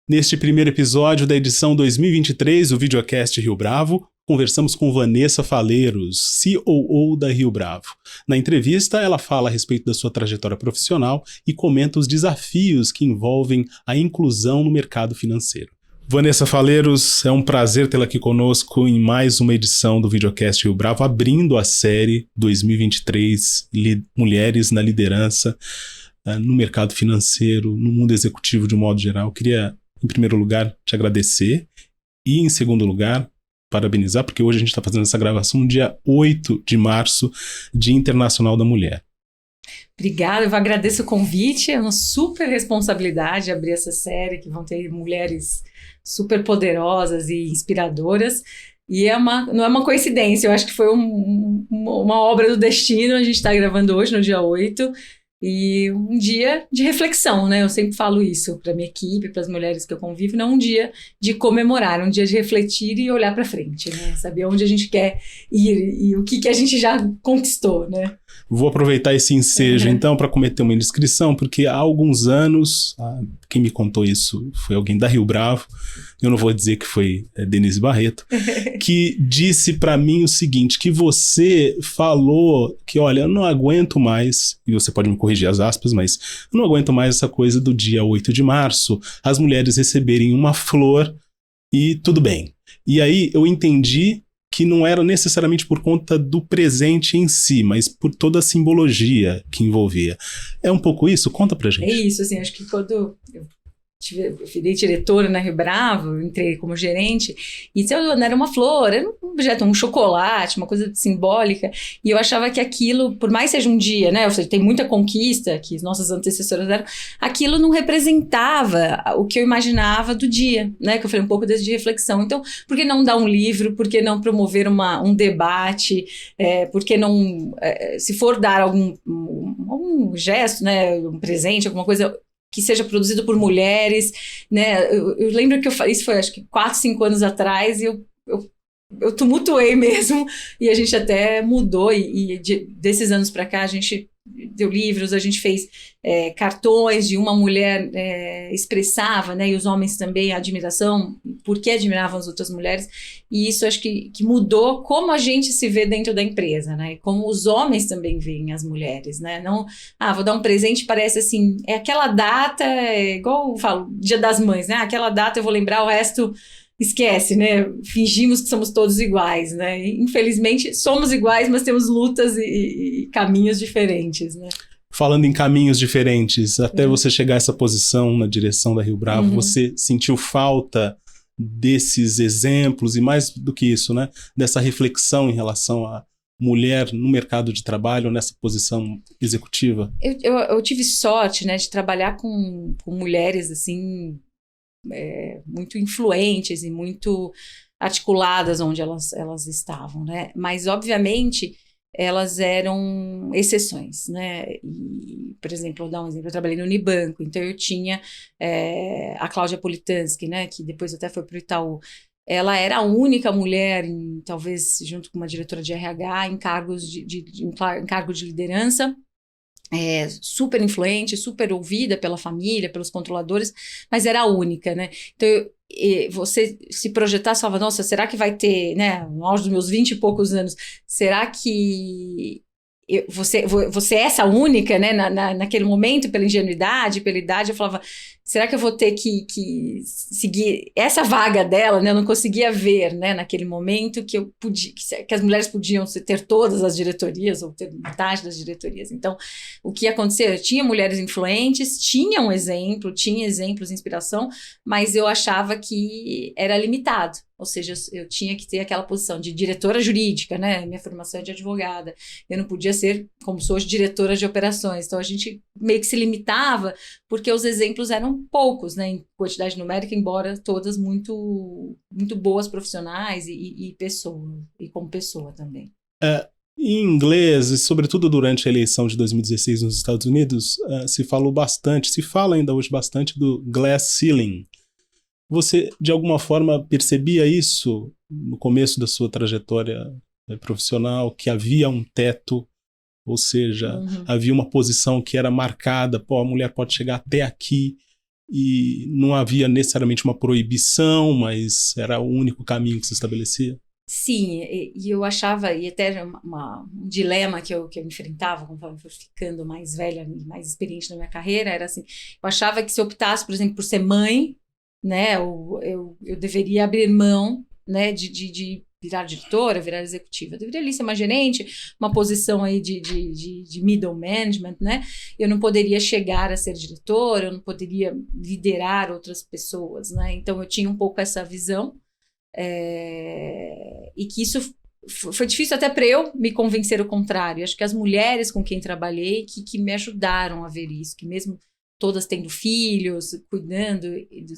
Neste primeiro episódio da edição 2023 do Videocast Rio Bravo, conversamos com Vanessa Faleiros, COO da Rio Bravo. Na entrevista, ela fala a respeito da sua trajetória profissional e comenta os desafios que envolvem a inclusão no mercado financeiro. Vanessa Faleiros, é um prazer tê-la aqui conosco em mais uma edição do Videocast Rio Bravo, abrindo a série 2023 Mulheres na Liderança no mercado financeiro, no mundo executivo de um modo geral. Eu queria, em primeiro lugar, te agradecer e, em segundo lugar, parabenizar, porque hoje a gente está fazendo essa gravação no dia 8 de março, Dia Internacional da Mulher. Obrigada, eu agradeço o convite, é uma super responsabilidade abrir essa série, que vão ter mulheres super poderosas e inspiradoras, e não é uma coincidência, eu acho que foi uma obra do destino. A gente está gravando hoje, no dia 8, e um dia de reflexão, né? Eu sempre falo isso para minha equipe, para as mulheres que eu convivo, não um dia de comemorar, um dia de refletir e olhar para frente, né? Saber onde a gente quer ir e o que a gente já conquistou, né? Vou aproveitar esse ensejo, então, para cometer uma indiscrição, porque há alguns anos, quem me contou isso foi alguém da Rio Bravo, eu não vou dizer que foi Denise Barreto, que disse para mim o seguinte, que você falou que, olha, eu não aguento mais, e você pode me corrigir as aspas, mas eu não aguento mais essa coisa do dia 8 de março, as mulheres receberem uma flor e tudo bem. E aí eu entendi que não era necessariamente por conta do presente em si, mas por toda a simbologia que envolvia. É um pouco isso? Conta pra gente. É isso, assim, acho que quando eu virei diretora na Rio Bravo, eu entrei como gerente, e não era uma flor, era um objeto, um chocolate, uma coisa simbólica, e eu achava que aquilo, por mais seja um dia, né, ou seja, tem muita conquista que as nossas antecessoras deram, aquilo não representava o que eu imaginava do dia, né, que eu falei um pouco de reflexão. Então, por que não dar um livro, por que não promover um debate, por que não, se for dar algum gesto, né, um presente, alguma coisa que seja produzido por mulheres, né? Eu lembro que eu falei, isso foi acho que 4, 5 anos atrás, e eu tumultuei mesmo, e a gente até mudou, e desses anos para cá a gente deu livros, a gente fez cartões de uma mulher expressava, né, e os homens também, a admiração, porque admiravam as outras mulheres, e isso acho que mudou como a gente se vê dentro da empresa, né, e como os homens também veem as mulheres, né, não, vou dar um presente, parece assim, aquela data, igual eu falo, Dia das Mães, né, aquela data eu vou lembrar, o resto esquece, né? Fingimos que somos todos iguais, né? E, infelizmente, somos iguais, mas temos lutas e caminhos diferentes, né? Falando em caminhos diferentes, até você chegar a essa posição na direção da Rio Bravo, você sentiu falta desses exemplos e, mais do que isso, né? Dessa reflexão em relação à mulher no mercado de trabalho, nessa posição executiva? Eu tive sorte, né, de trabalhar com mulheres, assim, muito influentes e muito articuladas onde elas estavam, né? Mas, obviamente, elas eram exceções, né? E, por exemplo, vou dar um exemplo, eu trabalhei no Unibanco, então eu tinha a Cláudia Politansky, né? Que depois até foi para o Itaú. Ela era a única mulher, talvez junto com uma diretora de RH, em cargo de liderança, super influente, super ouvida pela família, pelos controladores, mas era a única, né? Então, você se projetar, você falava, nossa, será que vai ter, né, no auge dos meus 20 e poucos anos, será que você é essa única, né, naquele momento, pela ingenuidade, pela idade? Eu falava, será que eu vou ter que seguir essa vaga dela, né? Eu não conseguia ver, né, naquele momento que eu podia, que as mulheres podiam ter todas as diretorias ou ter metade das diretorias. Então, o que aconteceu? Eu tinha mulheres influentes, tinha exemplos de inspiração, mas eu achava que era limitado. Ou seja, eu tinha que ter aquela posição de diretora jurídica, né? Minha formação é de advogada. Eu não podia ser, como sou hoje, diretora de operações. Então, a gente meio que se limitava, porque os exemplos eram poucos, né? Em quantidade numérica, embora todas muito, muito boas profissionais e pessoas, e como pessoa também. Em inglês, e sobretudo durante a eleição de 2016 nos Estados Unidos, se fala ainda hoje bastante do glass ceiling. Você, de alguma forma, percebia isso no começo da sua trajetória profissional, que havia um teto, ou seja, havia uma posição que era marcada, a mulher pode chegar até aqui, e não havia necessariamente uma proibição, mas era o único caminho que se estabelecia? Sim, e eu achava, e até um dilema que eu enfrentava conforme eu fui ficando mais velha e mais experiente na minha carreira, era assim, eu achava que se eu optasse, por exemplo, por ser mãe, né, eu deveria abrir mão, né, de virar diretora, virar executiva. Eu deveria ali ser uma gerente, uma posição aí de middle management, né? Eu não poderia chegar a ser diretora, eu não poderia liderar outras pessoas, né? Então eu tinha um pouco essa visão, e que isso foi difícil até para eu me convencer o contrário. Acho que as mulheres com quem trabalhei que me ajudaram a ver isso, que mesmo todas tendo filhos, cuidando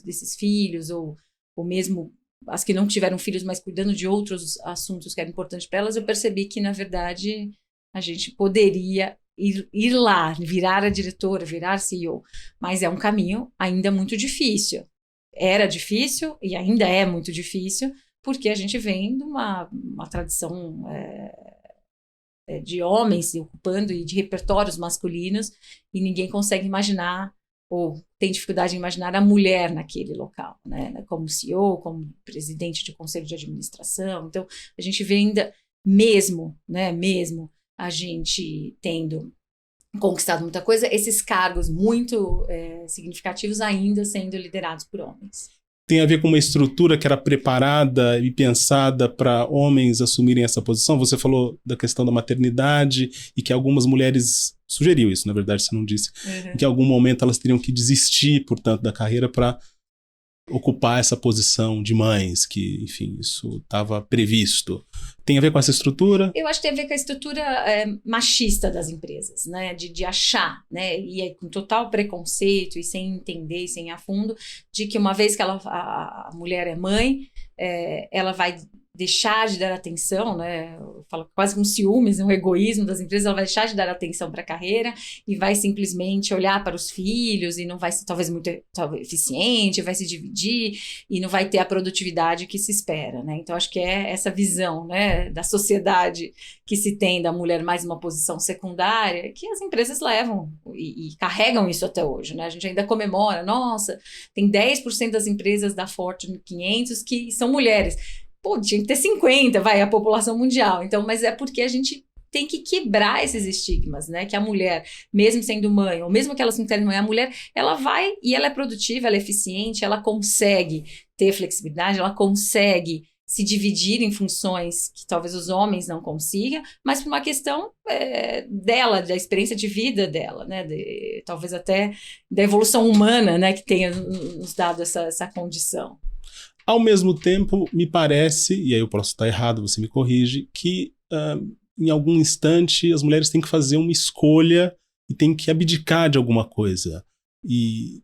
desses filhos, ou mesmo as que não tiveram filhos, mas cuidando de outros assuntos que eram importantes para elas, eu percebi que, na verdade, a gente poderia ir lá, virar a diretora, virar CEO, mas é um caminho ainda muito difícil. Era difícil e ainda é muito difícil, porque a gente vem de uma tradição de homens se ocupando e de repertórios masculinos, e ninguém consegue imaginar, ou tem dificuldade em imaginar a mulher naquele local, né? Como CEO, como presidente de conselho de administração. Então, a gente vê ainda, mesmo a gente tendo conquistado muita coisa, esses cargos muito significativos ainda sendo liderados por homens. Tem a ver com uma estrutura que era preparada e pensada para homens assumirem essa posição? Você falou da questão da maternidade e que algumas mulheres sugeriu isso, na verdade, você não disse, em que em algum momento elas teriam que desistir, portanto, da carreira para ocupar essa posição de mães, que, enfim, isso estava previsto. Tem a ver com essa estrutura? Eu acho que tem a ver com a estrutura machista das empresas, né? De achar, né? E com total preconceito e sem entender, e sem ir a fundo, de que uma vez que a mulher é mãe, ela vai deixar de dar atenção, né? Eu falo quase com ciúmes, um egoísmo das empresas, ela vai deixar de dar atenção para a carreira e vai simplesmente olhar para os filhos e não vai ser talvez muito eficiente, vai se dividir e não vai ter a produtividade que se espera, né? Então acho que é essa visão, né, da sociedade que se tem da mulher mais uma posição secundária que as empresas levam e carregam isso até hoje, né? A gente ainda comemora, nossa, tem 10% das empresas da Fortune 500 que são mulheres. Pô, tinha que ter 50, a população mundial. Então, mas é porque a gente tem que quebrar esses estigmas, né? Que a mulher, mesmo sendo mãe, ou mesmo que ela se entenda mãe, a mulher, ela vai e ela é produtiva, ela é eficiente, ela consegue ter flexibilidade, ela consegue se dividir em funções que talvez os homens não consigam, mas por uma questão dela, da experiência de vida dela, né? Talvez até da evolução humana, né? Que tenha nos dado essa condição. Ao mesmo tempo, me parece, e aí eu posso estar errado, você me corrige, que em algum instante as mulheres têm que fazer uma escolha e têm que abdicar de alguma coisa. E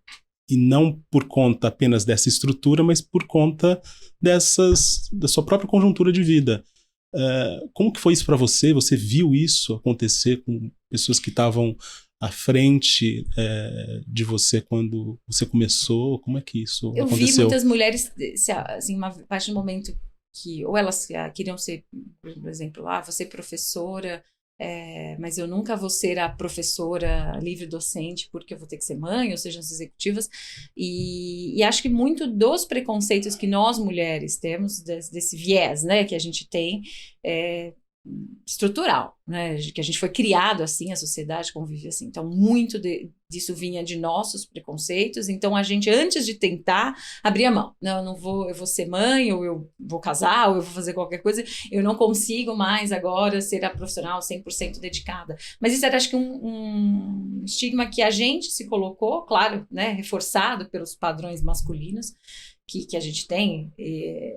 não por conta apenas dessa estrutura, mas por conta da sua própria conjuntura de vida. Como que foi isso para você? Você viu isso acontecer com pessoas que estavam à frente de você quando você começou? Como é que isso aconteceu? Eu vi muitas mulheres, assim, a partir do momento que ou elas queriam ser, por exemplo, vou ser professora, mas eu nunca vou ser a professora livre docente porque eu vou ter que ser mãe, ou seja, as executivas, e acho que muito dos preconceitos que nós mulheres temos, desse viés, né, que a gente tem, estrutural, né, que a gente foi criado assim, a sociedade convive assim, então muito disso vinha de nossos preconceitos, então a gente antes de tentar abria mão, não, eu vou ser mãe, ou eu vou casar, ou eu vou fazer qualquer coisa, eu não consigo mais agora ser a profissional 100% dedicada, mas isso era acho que um estigma que a gente se colocou, claro, né, reforçado pelos padrões masculinos, que a gente tem,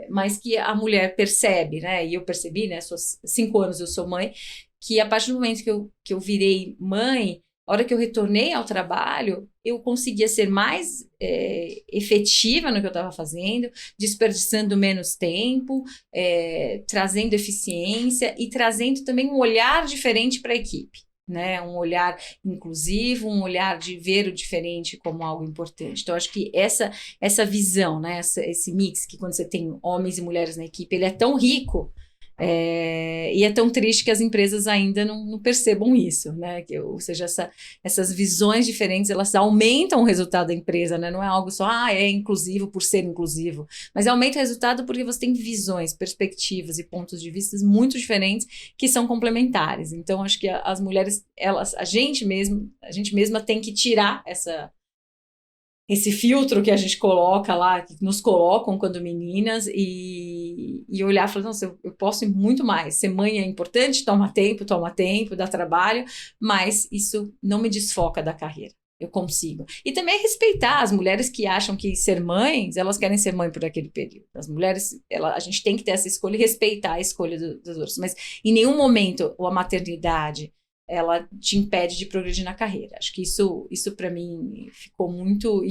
mas que a mulher percebe, né? E eu percebi, né? 5 anos eu sou mãe, que a partir do momento que eu virei mãe, a hora que eu retornei ao trabalho, eu conseguia ser mais efetiva no que eu estava fazendo, desperdiçando menos tempo, trazendo eficiência e trazendo também um olhar diferente para a equipe. Né, um olhar inclusivo, um olhar de ver o diferente como algo importante. Então, acho que essa visão, né, esse mix, que quando você tem homens e mulheres na equipe, ele é tão rico, E é tão triste que as empresas ainda não percebam isso, né? Ou seja, essas visões diferentes, elas aumentam o resultado da empresa, né? Não é algo só, é inclusivo por ser inclusivo, mas aumenta o resultado porque você tem visões, perspectivas e pontos de vista muito diferentes que são complementares. Então, acho que as mulheres, a gente mesma tem que tirar esse filtro que a gente coloca lá, que nos colocam quando meninas, e olhar e falar, nossa, eu posso ir muito mais. Ser mãe é importante, toma tempo, dá trabalho, mas isso não me desfoca da carreira. Eu consigo. E também respeitar as mulheres que acham que ser mães, elas querem ser mãe por aquele período. As mulheres, a gente tem que ter essa escolha e respeitar a escolha dos outros. Mas em nenhum momento a maternidade ela te impede de progredir na carreira. Acho que isso para mim ficou muito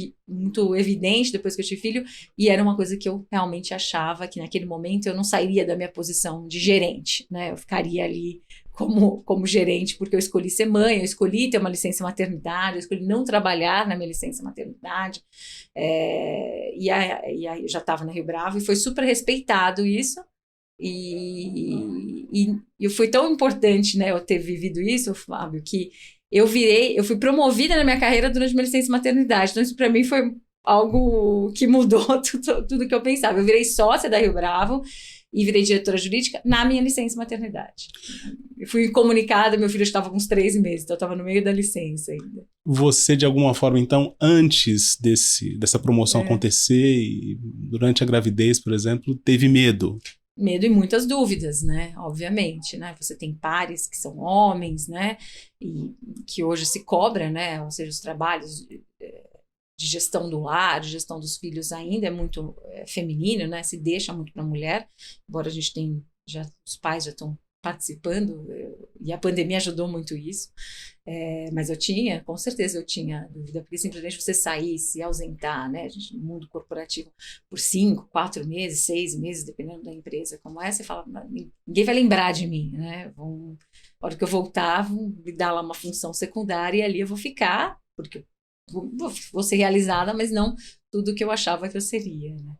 evidente depois que eu tive filho, e era uma coisa que eu realmente achava que naquele momento eu não sairia da minha posição de gerente, né? Eu ficaria ali como gerente, porque eu escolhi ser mãe, eu escolhi ter uma licença maternidade, eu escolhi não trabalhar na minha licença maternidade, e aí eu já estava na Rio Bravo, e foi super respeitado isso. E foi tão importante, né, eu ter vivido isso, Fábio, que eu fui promovida na minha carreira durante minha licença maternidade. Então, isso para mim foi algo que mudou tudo que eu pensava. Eu virei sócia da Rio Bravo e virei diretora jurídica na minha licença maternidade. Eu fui comunicada, meu filho estava com uns 3 meses, então eu estava no meio da licença ainda. Você, de alguma forma, então, antes dessa promoção acontecer, e durante a gravidez, por exemplo, teve medo? Medo e muitas dúvidas, né? Obviamente, né? Você tem pares que são homens, né? E que hoje se cobra, né? Ou seja, os trabalhos de gestão do lar, de gestão dos filhos ainda é muito feminino, né? Se deixa muito para a mulher, embora a gente tenha, os pais já estão participando, e a pandemia ajudou muito isso, mas com certeza eu tinha dúvida, porque simplesmente você sair, se ausentar, né, no mundo corporativo, por 5, 4 meses, 6 meses, dependendo da empresa como é, você fala, ninguém vai lembrar de mim, né, na hora que eu voltar, vão me dar lá uma função secundária e ali eu vou ficar, porque vou ser realizada, mas não tudo que eu achava que eu seria, né.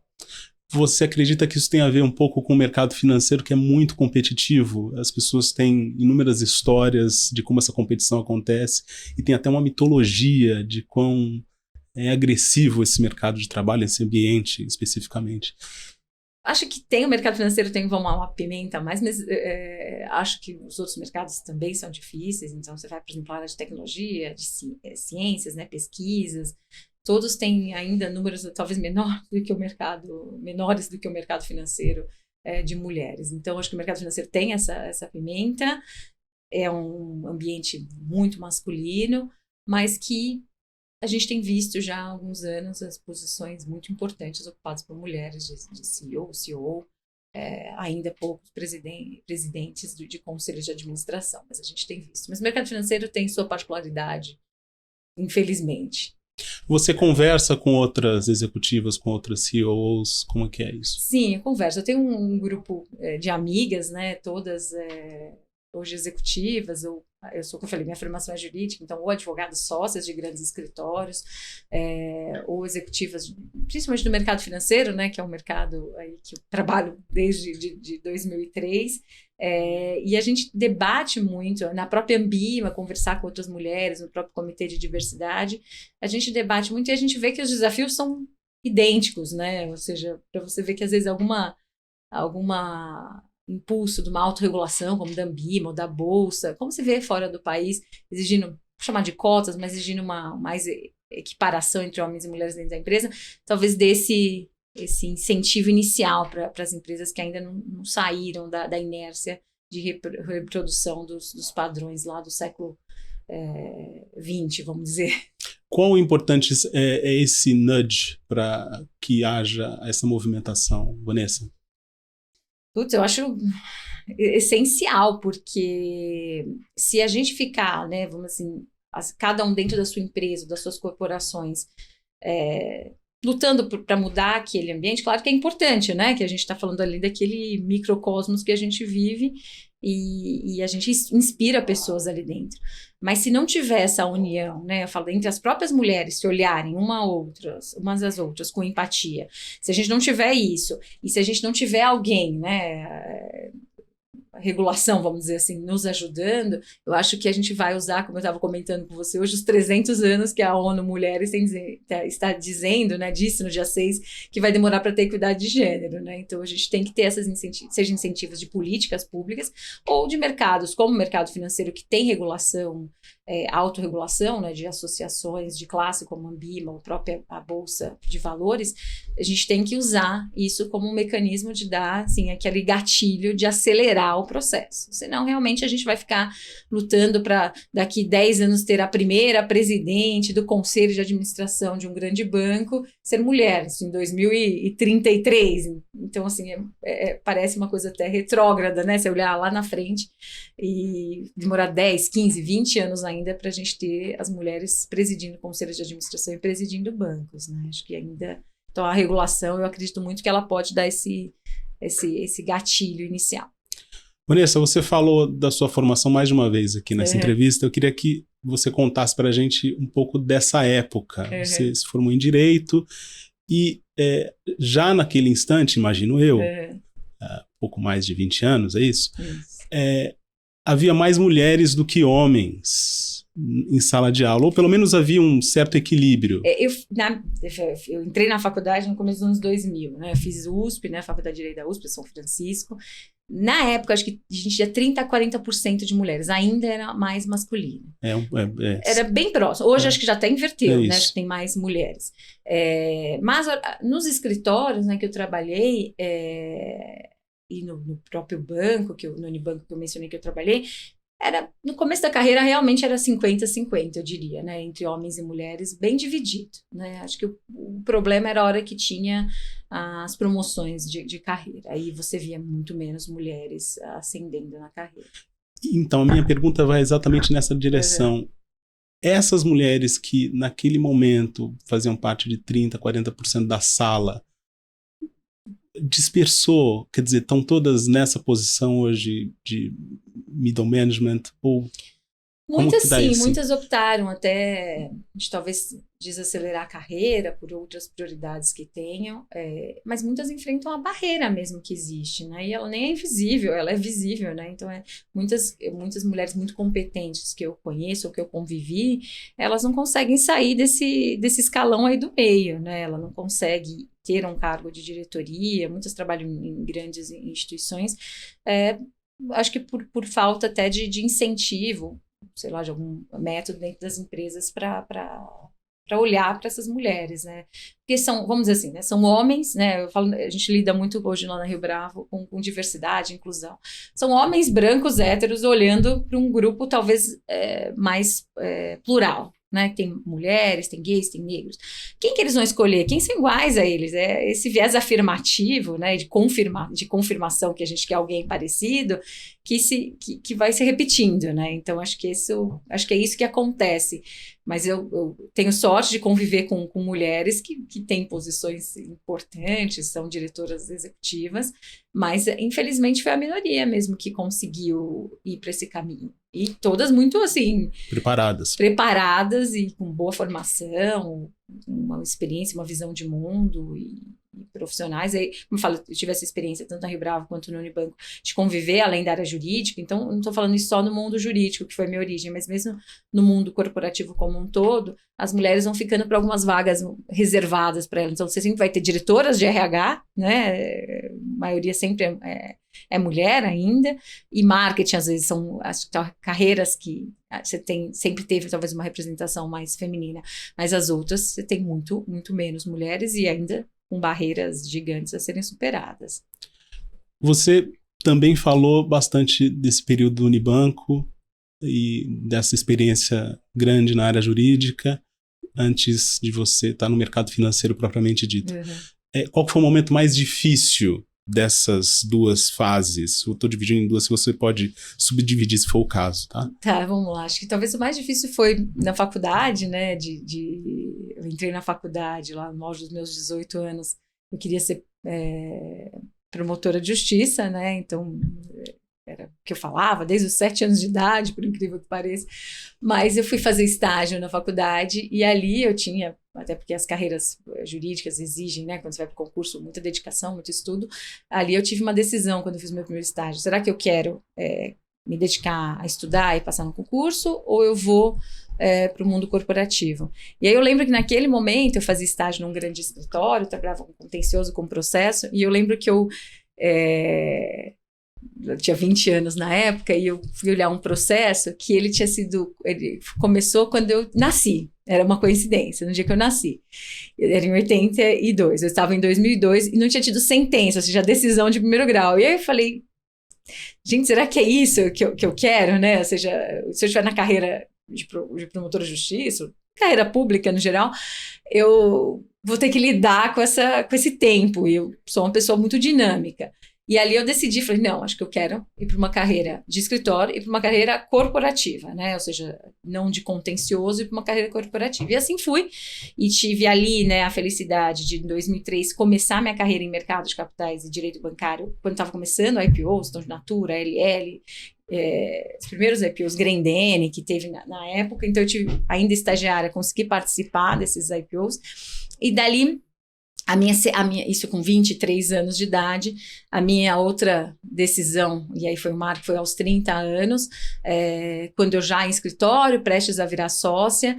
Você acredita que isso tem a ver um pouco com o mercado financeiro, que é muito competitivo? As pessoas têm inúmeras histórias de como essa competição acontece, e tem até uma mitologia de quão é agressivo esse mercado de trabalho, esse ambiente especificamente. Acho que o mercado financeiro tem uma pimenta a mais, mas acho que os outros mercados também são difíceis. Então, você vai, por exemplo, a área de tecnologia, de ciências, né, pesquisas, todos têm ainda números talvez menores do que o mercado financeiro de mulheres. Então, acho que o mercado financeiro tem essa pimenta, é um ambiente muito masculino, mas que a gente tem visto já há alguns anos as posições muito importantes ocupadas por mulheres de CEO, ainda poucos presidentes de conselhos de administração, mas a gente tem visto. Mas o mercado financeiro tem sua particularidade, infelizmente. Você conversa com outras executivas, com outras CEOs, como é que é isso? Sim, eu converso. Eu tenho um grupo de amigas, né, todas hoje executivas, eu sou, como eu falei, minha formação é jurídica, então ou advogadas sócias de grandes escritórios, ou executivas, principalmente do mercado financeiro, né, que é um mercado aí que eu trabalho desde de 2003, e a gente debate muito, na própria Ambima, conversar com outras mulheres, no próprio Comitê de Diversidade, a gente debate muito e a gente vê que os desafios são idênticos, né, ou seja, para você ver que às vezes alguma impulso de uma autorregulação, como da Ambima ou da Bolsa, como se vê fora do país, exigindo, vou chamar de cotas, mas exigindo uma mais equiparação entre homens e mulheres dentro da empresa, talvez desse esse incentivo inicial para as empresas que ainda não saíram da inércia de reprodução dos padrões lá do século XX, vamos dizer. Quão importante é esse nudge para que haja essa movimentação, Vanessa? Putz, eu acho essencial, porque se a gente ficar, né, vamos assim, cada um dentro da sua empresa, das suas corporações, lutando para mudar aquele ambiente, claro que é importante, né, que a gente está falando ali daquele microcosmos que a gente vive e a gente inspira pessoas ali dentro. Mas se não tiver essa união, né, eu falo, entre as próprias mulheres se olharem umas às outras com empatia, se a gente não tiver isso, e se a gente não tiver alguém, né, regulação, vamos dizer assim, nos ajudando, eu acho que a gente vai usar, como eu estava comentando com você hoje, os 300 anos que a ONU Mulheres está dizendo, né, disse no dia 6, que vai demorar para ter equidade de gênero, né? Então a gente tem que ter esses incentivos, seja incentivos de políticas públicas ou de mercados, como o mercado financeiro, que tem regulação, autorregulação, né, de associações de classe, como a Ambima, a Bolsa de Valores. A gente tem que usar isso como um mecanismo de dar, assim, aquele gatilho de acelerar o processo. Senão, realmente, a gente vai ficar lutando para, daqui 10 anos, ter a primeira presidente do conselho de administração de um grande banco ser mulher, isso em 2033. Então, assim, parece uma coisa até retrógrada, né? Você olhar lá na frente e demorar 10, 15, 20 anos ainda para a gente ter as mulheres presidindo conselhos de administração e presidindo bancos, né? Acho que ainda... Então, a regulação, eu acredito muito que ela pode dar esse gatilho inicial. Vanessa, você falou da sua formação mais de uma vez aqui nessa entrevista. Eu queria que você contasse para a gente um pouco dessa época. Você se formou em Direito e já naquele instante, imagino eu, pouco mais de 20 anos, é isso? Isso. Havia mais mulheres do que homens em sala de aula, ou pelo menos havia um certo equilíbrio. Eu entrei na faculdade no começo dos anos 2000, né? Eu fiz USP, né? Faculdade de Direito da USP, São Francisco. Na época, acho que a gente tinha 30% a 40% de mulheres, ainda era mais masculino. Era bem próximo. Hoje acho que já até inverteu, né? Acho que tem mais mulheres. Mas nos escritórios, né, que eu trabalhei, e no próprio banco, no Unibanco que eu mencionei que eu trabalhei, no começo da carreira realmente era 50-50, eu diria, né, entre homens e mulheres, bem dividido, né? Acho que o problema era a hora que tinha as promoções de carreira, aí você via muito menos mulheres ascendendo na carreira. Então, a minha pergunta vai exatamente nessa direção. Essas mulheres que naquele momento faziam parte de 30%, 40% da sala, dispersou, quer dizer, estão todas nessa posição hoje de middle management? Ou muitas sim, muitas optaram até de talvez desacelerar a carreira por outras prioridades que tenham, mas muitas enfrentam a barreira mesmo que existe, né? E ela nem é invisível, ela é visível, né? Então, muitas mulheres muito competentes que eu conheço ou que eu convivi, elas não conseguem sair desse escalão aí do meio, né? Ela não consegue ter um cargo de diretoria, muitas trabalham em grandes instituições, acho que por falta até de incentivo, sei lá, de algum método dentro das empresas para olhar para essas mulheres, né? Porque são, vamos dizer assim, né? São homens, né? Eu falo, a gente lida muito hoje lá na Rio Bravo com diversidade, inclusão. São homens brancos, héteros, olhando para um grupo talvez mais plural, né? Tem mulheres, tem gays, tem negros. Quem que eles vão escolher? Quem são iguais a eles? Esse viés afirmativo, né? De confirmação que a gente quer alguém parecido, que vai se repetindo, né? Então, acho que é isso que acontece. Mas eu tenho sorte de conviver com mulheres que têm posições importantes, são diretoras executivas, mas, infelizmente, foi a minoria mesmo que conseguiu ir para esse caminho. E todas muito, assim... Preparadas e com boa formação, uma experiência, uma visão de mundo e profissionais. Aí, como eu falo, eu tive essa experiência tanto na Rio Bravo quanto no Unibanco de conviver além da área jurídica, então eu não estou falando isso só no mundo jurídico, que foi minha origem, mas mesmo no mundo corporativo como um todo, as mulheres vão ficando para algumas vagas reservadas para elas. Então você sempre vai ter diretoras de RH, né? A maioria sempre é mulher ainda, e marketing às vezes são as carreiras que você sempre teve talvez uma representação mais feminina, mas as outras você tem muito, muito menos mulheres e ainda com barreiras gigantes a serem superadas. Você também falou bastante desse período do Unibanco e dessa experiência grande na área jurídica antes de você estar no mercado financeiro propriamente dito. Qual foi o momento mais difícil dessas duas fases? Eu estou dividindo em duas, se você pode subdividir se for o caso, tá? Tá, vamos lá. Acho que talvez o mais difícil foi na faculdade, né? Eu entrei na faculdade lá no auge dos meus 18 anos. Eu queria ser promotora de justiça, né? Então, era o que eu falava desde os 7 anos de idade, por incrível que pareça. Mas eu fui fazer estágio na faculdade e ali eu tinha até porque as carreiras jurídicas exigem, né, quando você vai para o concurso, muita dedicação, muito estudo. Ali eu tive uma decisão quando eu fiz meu primeiro estágio. Será que eu quero me dedicar a estudar e passar no concurso, ou eu vou para o mundo corporativo? E aí eu lembro que naquele momento eu fazia estágio num grande escritório, trabalhava com contencioso, com processo, e eu lembro que eu tinha 20 anos na época, e eu fui olhar um processo que ele começou quando eu nasci. Era uma coincidência, no dia que eu nasci. Era em 82, eu estava em 2002 e não tinha tido sentença, ou seja, decisão de primeiro grau. E aí eu falei, gente, será que é isso que eu quero, né? Ou seja, se eu estiver na carreira de promotora de justiça, carreira pública no geral, eu vou ter que lidar com esse tempo. E eu sou uma pessoa muito dinâmica. E ali eu decidi, falei, não, acho que eu quero ir para uma carreira de escritório e para uma carreira corporativa, né? Ou seja, não de contencioso, e para uma carreira corporativa. E assim fui, e tive ali, né, a felicidade de, em 2003, começar minha carreira em mercado de capitais e direito bancário, quando estava começando a IPO, Estão de Natura, LL, os primeiros IPOs, Grendene, que teve na época. Então eu tive, ainda estagiária, consegui participar desses IPOs, e dali... isso com 23 anos de idade, a minha outra decisão, e aí foi o marco, foi aos 30 anos, quando eu já em escritório, prestes a virar sócia,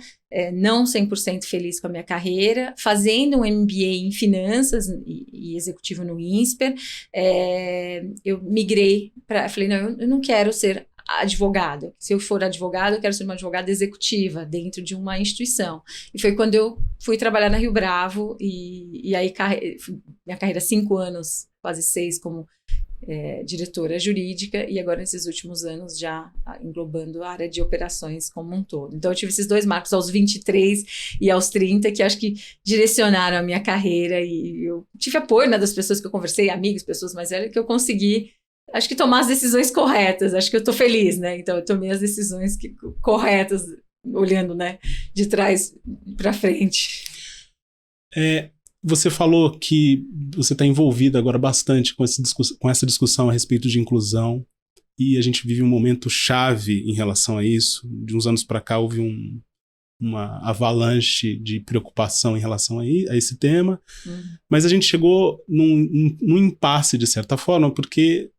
não 100% feliz com a minha carreira, fazendo um MBA em finanças e executivo no INSPER, eu migrei falei, não, eu não quero ser advogado. Se eu for advogado, eu quero ser uma advogada executiva dentro de uma instituição. E foi quando eu fui trabalhar na Rio Bravo, e aí minha carreira 5 anos, quase 6, como diretora jurídica, e agora nesses últimos anos já englobando a área de operações como um todo. Então eu tive esses dois marcos aos 23 e aos 30 que acho que direcionaram a minha carreira, e eu tive apoio, né, das pessoas que eu conversei, amigos, pessoas mais velhas, que eu consegui, acho que, tomar as decisões corretas. Acho que eu tô feliz, né? Então eu tomei as decisões corretas, olhando, né, de trás para frente. Você falou que você está envolvida agora bastante com essa discussão a respeito de inclusão, e a gente vive um momento chave em relação a isso. De uns anos para cá houve uma avalanche de preocupação em relação a esse tema, mas a gente chegou num impasse, de certa forma, porque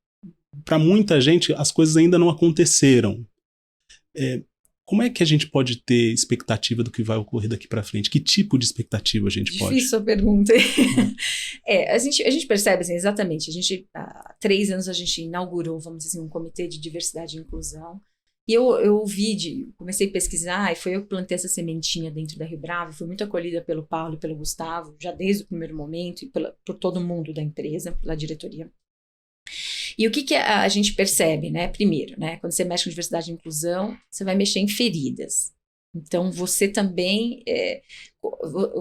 para muita gente as coisas ainda não aconteceram. Como é que a gente pode ter expectativa do que vai ocorrer daqui para frente? Que tipo de expectativa a gente pode? Difícil a pergunta. A gente percebe, assim, exatamente, há 3 anos a gente inaugurou, vamos dizer assim, um comitê de diversidade e inclusão, e eu comecei a pesquisar, e foi eu que plantei essa sementinha dentro da Rio Bravo, fui muito acolhida pelo Paulo e pelo Gustavo, já desde o primeiro momento, e por todo mundo da empresa, pela diretoria. E o que a gente percebe, né? Primeiro, né, quando você mexe com diversidade e inclusão, você vai mexer em feridas. Então, você também,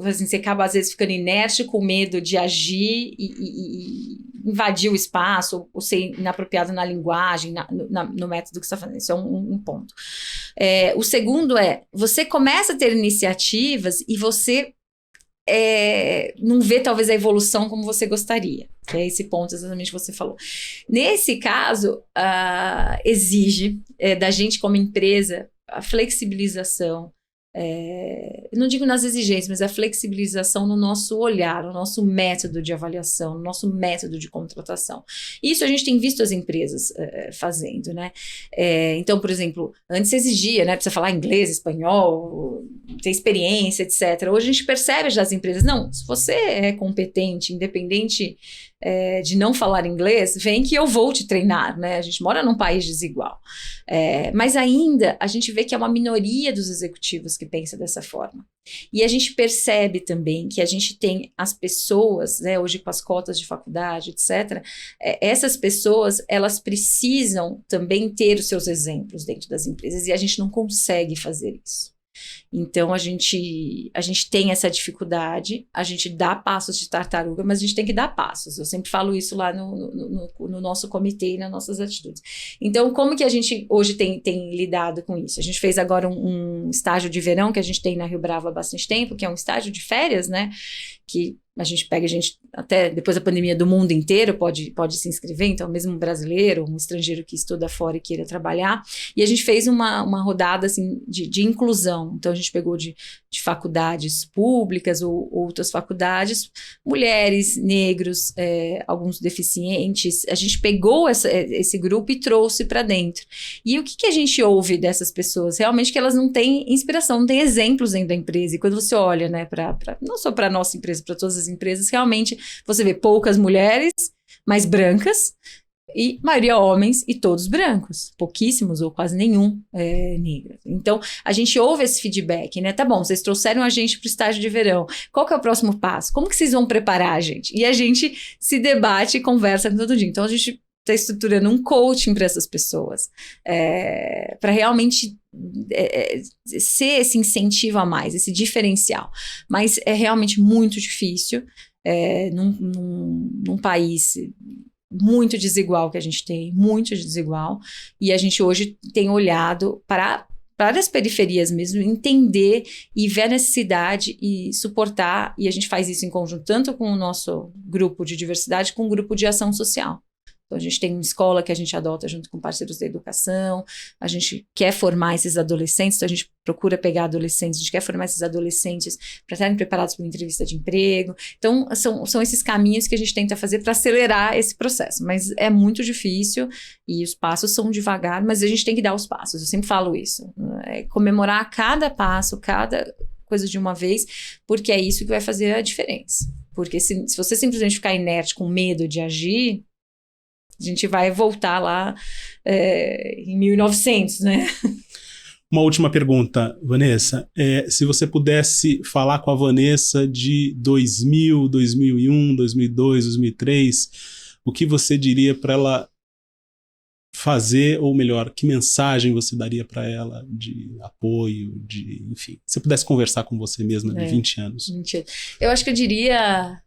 assim, você acaba, às vezes, ficando inerte, com medo de agir e invadir o espaço, ou ser inapropriado na linguagem, no método que você está fazendo. Isso é um ponto. O segundo você começa a ter iniciativas e você não vê talvez a evolução como você gostaria, que é esse ponto exatamente que você falou. Nesse caso, exige da gente como empresa a flexibilização, não digo nas exigências, mas a flexibilização no nosso olhar, no nosso método de avaliação, no nosso método de contratação. Isso a gente tem visto as empresas fazendo, né? Então, por exemplo, antes exigia, né, precisa falar inglês, espanhol, ter experiência, etc. Hoje a gente percebe já as empresas, não, se você é competente, independente de não falar inglês, vem que eu vou te treinar, né? A gente mora num país desigual. Mas ainda a gente vê que é uma minoria dos executivos que pensa dessa forma. E a gente percebe também que a gente tem as pessoas, né, hoje com as cotas de faculdade, etc., essas pessoas, elas precisam também ter os seus exemplos dentro das empresas, e a gente não consegue fazer isso. Então, a gente tem essa dificuldade, a gente dá passos de tartaruga, mas a gente tem que dar passos. Eu sempre falo isso lá no nosso comitê e nas nossas atitudes. Então, como que a gente hoje tem lidado com isso? A gente fez agora um estágio de verão que a gente tem na Rio Bravo há bastante tempo, que é um estágio de férias, né? Que A gente pega gente, até depois da pandemia, do mundo inteiro pode se inscrever, então mesmo um brasileiro, um estrangeiro que estuda fora e queira trabalhar. E a gente fez uma rodada assim, de inclusão. Então a gente pegou de faculdades públicas ou outras faculdades, mulheres, negros, alguns deficientes. A gente pegou esse grupo e trouxe para dentro. E o que a gente ouve dessas pessoas? Realmente que elas não têm inspiração, não têm exemplos dentro da empresa. E quando você olha, né, não só para a nossa empresa, para todas as empresas, realmente você vê poucas mulheres, mais brancas, e maioria homens e todos brancos, pouquíssimos ou quase nenhum negro. Então, a gente ouve esse feedback, né? Tá bom, vocês trouxeram a gente para o estágio de verão, qual que é o próximo passo? Como que vocês vão preparar a gente? E a gente se debate e conversa todo dia. Então, a gente está estruturando um coaching para essas pessoas, para realmente ser esse incentivo a mais, esse diferencial. Mas é realmente muito difícil num país muito desigual que a gente tem, muito desigual, e a gente hoje tem olhado para as periferias mesmo, entender e ver a necessidade e suportar, e a gente faz isso em conjunto tanto com o nosso grupo de diversidade, com o grupo de ação social. Então, a gente tem uma escola que a gente adota junto com parceiros da educação, a gente quer formar esses adolescentes, então a gente procura pegar adolescentes, a gente quer formar esses adolescentes para estarem preparados para uma entrevista de emprego. Então, são esses caminhos que a gente tenta fazer para acelerar esse processo, mas é muito difícil e os passos são devagar, mas a gente tem que dar os passos, eu sempre falo isso, comemorar cada passo, cada coisa de uma vez, porque é isso que vai fazer a diferença. Porque se você simplesmente ficar inerte com medo de agir, a gente vai voltar lá em 1900, né? Uma última pergunta, Vanessa. Se você pudesse falar com a Vanessa de 2000, 2001, 2002, 2003, o que você diria para ela fazer, ou melhor, que mensagem você daria para ela de apoio, enfim, se você pudesse conversar com você mesma de 20 anos? Mentira. Eu acho que eu diria,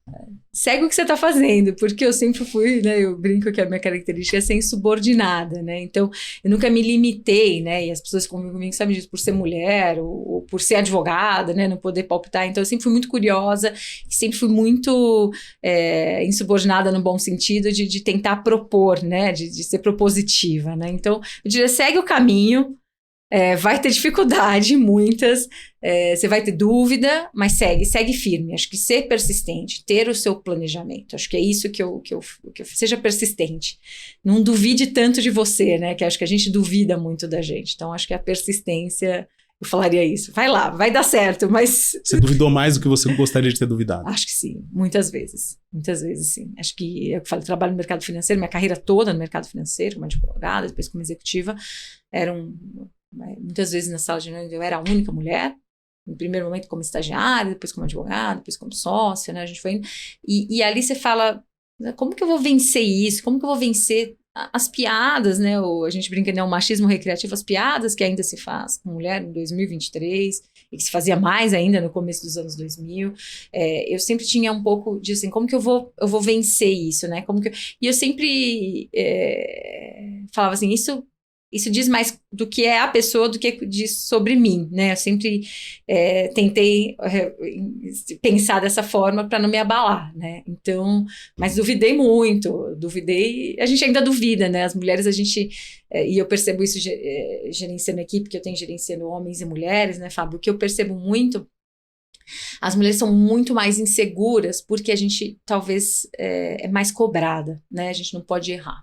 segue o que você está fazendo, porque eu sempre fui, né, eu brinco que a minha característica é ser insubordinada, né, então eu nunca me limitei, né, e as pessoas que convivem comigo sabem disso, por ser mulher, ou por ser advogada, né, não poder palpitar, então eu sempre fui muito curiosa, sempre fui muito insubordinada no bom sentido, de tentar propor, né, de ser propositiva. Né? Então, eu diria, segue o caminho, vai ter dificuldade, muitas, você vai ter dúvida, mas segue firme. Acho que ser persistente, ter o seu planejamento, acho que é isso que eu seja persistente. Não duvide tanto de você, né? Que acho que a gente duvida muito da gente. Então, acho que a persistência, eu falaria isso. Vai lá, vai dar certo, mas... Você duvidou mais do que você gostaria de ter duvidado? Acho que sim, muitas vezes sim. Acho que, eu falei, trabalho no mercado financeiro, minha carreira toda no mercado financeiro, como advogada, depois como executiva, muitas vezes na sala de reunião eu era a única mulher, no primeiro momento como estagiária, depois como advogada, depois como sócia, né, a gente foi indo, e ali você fala, como que eu vou vencer isso? Como que eu vou vencer as piadas, né, a gente brinca, né, o machismo recreativo, as piadas que ainda se faz com mulher em 2023, e que se fazia mais ainda no começo dos anos 2000, eu sempre tinha um pouco de assim, como que eu vou vencer isso, né, e eu sempre falava assim, isso diz mais do que é a pessoa do que diz sobre mim, né? Eu sempre tentei pensar dessa forma para não me abalar, né? Então, mas duvidei muito, a gente ainda duvida, né? As mulheres, e eu percebo isso gerenciando a equipe, que eu tenho gerenciando homens e mulheres, né, Fábio? O que eu percebo muito, as mulheres são muito mais inseguras porque a gente talvez é mais cobrada, né? A gente não pode errar.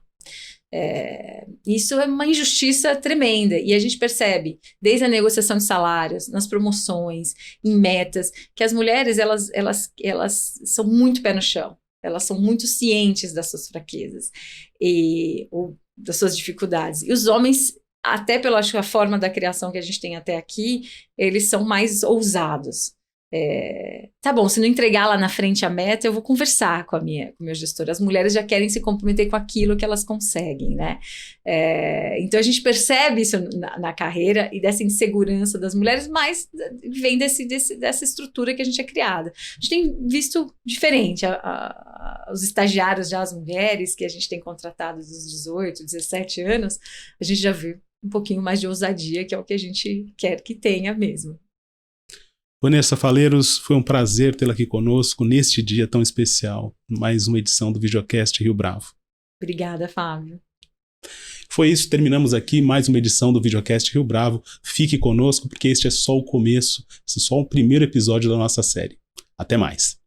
Isso é uma injustiça tremenda e a gente percebe desde a negociação de salários, nas promoções, em metas, que as mulheres elas são muito pé no chão, elas são muito cientes das suas fraquezas ou das suas dificuldades, e os homens, até pela forma da criação que a gente tem até aqui, eles são mais ousados. Tá bom, se não entregar lá na frente a meta, eu vou conversar com o meu gestor. As mulheres já querem se comprometer com aquilo que elas conseguem, né? Então a gente percebe isso na carreira e dessa insegurança das mulheres, mas vem dessa estrutura que a gente é criada. A gente tem visto diferente os estagiários, já as mulheres que a gente tem contratado dos 18, 17 anos, a gente já vê um pouquinho mais de ousadia, que é o que a gente quer que tenha mesmo. Vanessa Faleiros, foi um prazer tê-la aqui conosco neste dia tão especial. Mais uma edição do Videocast Rio Bravo. Obrigada, Fábio. Foi isso, terminamos aqui mais uma edição do Videocast Rio Bravo. Fique conosco porque este é só o começo, este é só o primeiro episódio da nossa série. Até mais.